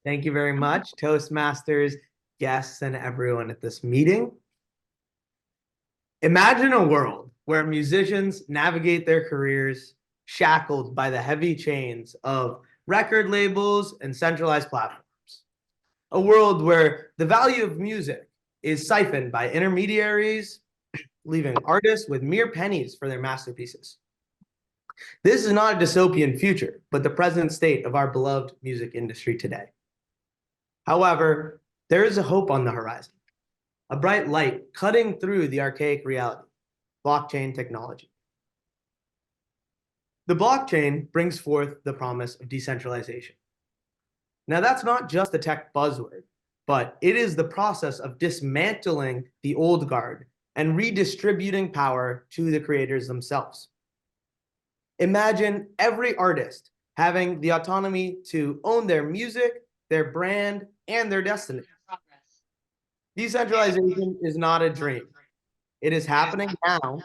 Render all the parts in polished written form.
Thank you very much, Toastmasters, guests, and everyone at this meeting. Imagine a world where musicians navigate their careers shackled by the heavy chains of record labels and centralized platforms. A world where the value of music is siphoned by intermediaries, leaving artists with mere pennies for their masterpieces. This is not a dystopian future, but the present state of our beloved music industry today. However, there is a hope on the horizon, a bright light cutting through the archaic reality, blockchain technology. The blockchain brings forth the promise of decentralization. Now, that's not just a tech buzzword, but it is the process of dismantling the old guard and redistributing power to the creators themselves. Imagine every artist having the autonomy to own their music, their brand, and their destiny. Decentralization is not a dream. It is happening now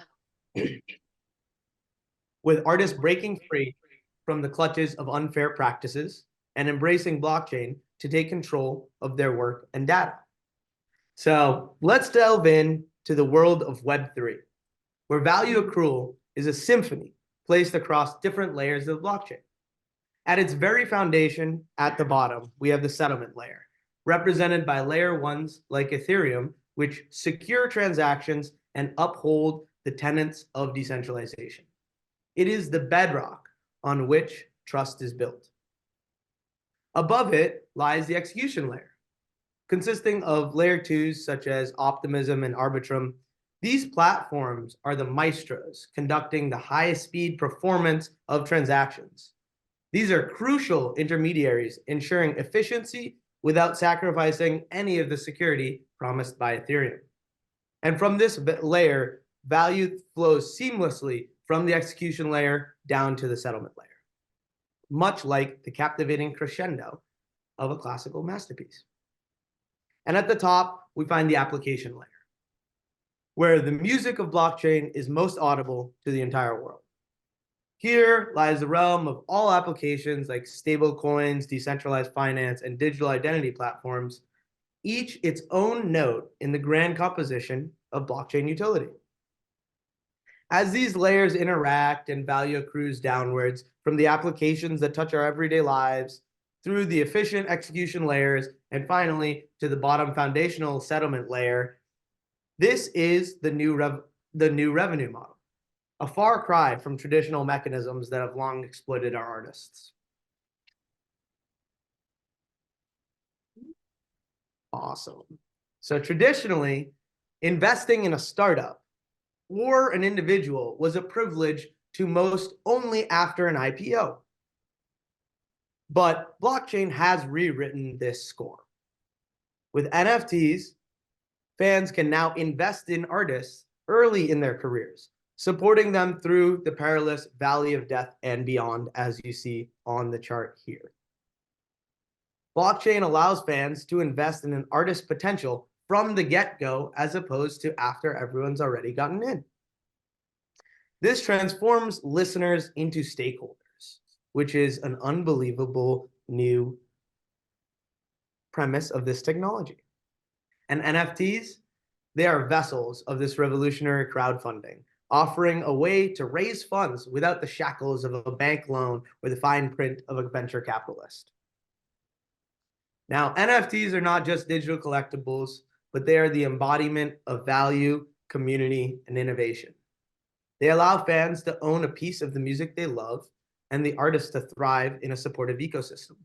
with artists breaking free from the clutches of unfair practices and embracing blockchain to take control of their work and data. So let's delve in to the world of Web3, where value accrual is a symphony placed across different layers of the blockchain. At its very foundation, at the bottom, we have the settlement layer, represented by layer ones like Ethereum, which secure transactions and uphold the tenets of decentralization. It is the bedrock on which trust is built. Above it lies the execution layer, consisting of layer twos such as Optimism and Arbitrum. These platforms are the maestros conducting the highest speed performance of transactions. These are crucial intermediaries ensuring efficiency without sacrificing any of the security promised by Ethereum. And from this layer, value flows seamlessly from the execution layer down to the settlement layer, much like the captivating crescendo of a classical masterpiece. And at the top, we find the application layer, where the music of blockchain is most audible to the entire world. Here lies the realm of all applications like stablecoins, decentralized finance, and digital identity platforms, each its own note in the grand composition of blockchain utility. As these layers interact and value accrues downwards from the applications that touch our everyday lives, through the efficient execution layers, and finally to the bottom foundational settlement layer, this is the new revenue model, a far cry from traditional mechanisms that have long exploited our artists. Awesome. So traditionally, investing in a startup or an individual was a privilege to most only after an IPO. But blockchain has rewritten this score. With NFTs, fans can now invest in artists early in their careers, supporting them through the perilous valley of death and beyond, as you see on the chart here. Blockchain allows fans to invest in an artist's potential from the get-go, as opposed to after everyone's already gotten in. This transforms listeners into stakeholders, which is an unbelievable new premise of this technology. And NFTs, they are vessels of this revolutionary crowdfunding, offering a way to raise funds without the shackles of a bank loan or the fine print of a venture capitalist. Now, NFTs are not just digital collectibles, but they are the embodiment of value, community, and innovation. They allow fans to own a piece of the music they love and the artists to thrive in a supportive ecosystem.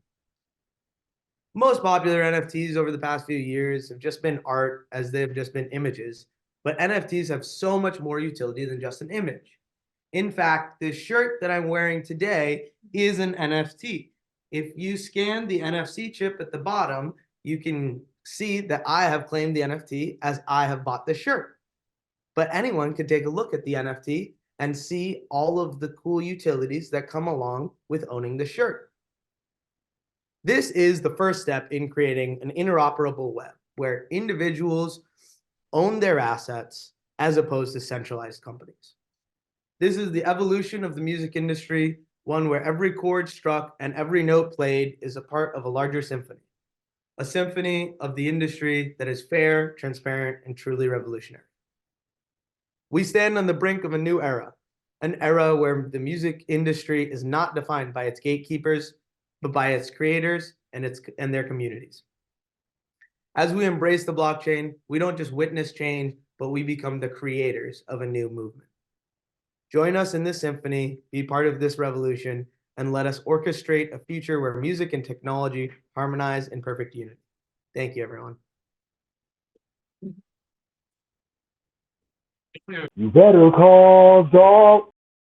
Most popular NFTs over the past few years have just been art, as they've just been images, but NFTs have so much more utility than just an image. In fact, this shirt that I'm wearing today is an NFT. If you scan the NFC chip at the bottom, you can see that I have claimed the NFT as I have bought the shirt. But anyone can take a look at the NFT and see all of the cool utilities that come along with owning the shirt. This is the first step in creating an interoperable web where individuals own their assets as opposed to centralized companies. This is the evolution of the music industry, one where every chord struck and every note played is a part of a larger symphony, a symphony of the industry that is fair, transparent, and truly revolutionary. We stand on the brink of a new era, an era where the music industry is not defined by its gatekeepers, but by its creators and their communities. As we embrace the blockchain, we don't just witness change, but we become the creators of a new movement. Join us in this symphony, be part of this revolution, and let us orchestrate a future where music and technology harmonize in perfect unity. Thank you, everyone. You better call dog.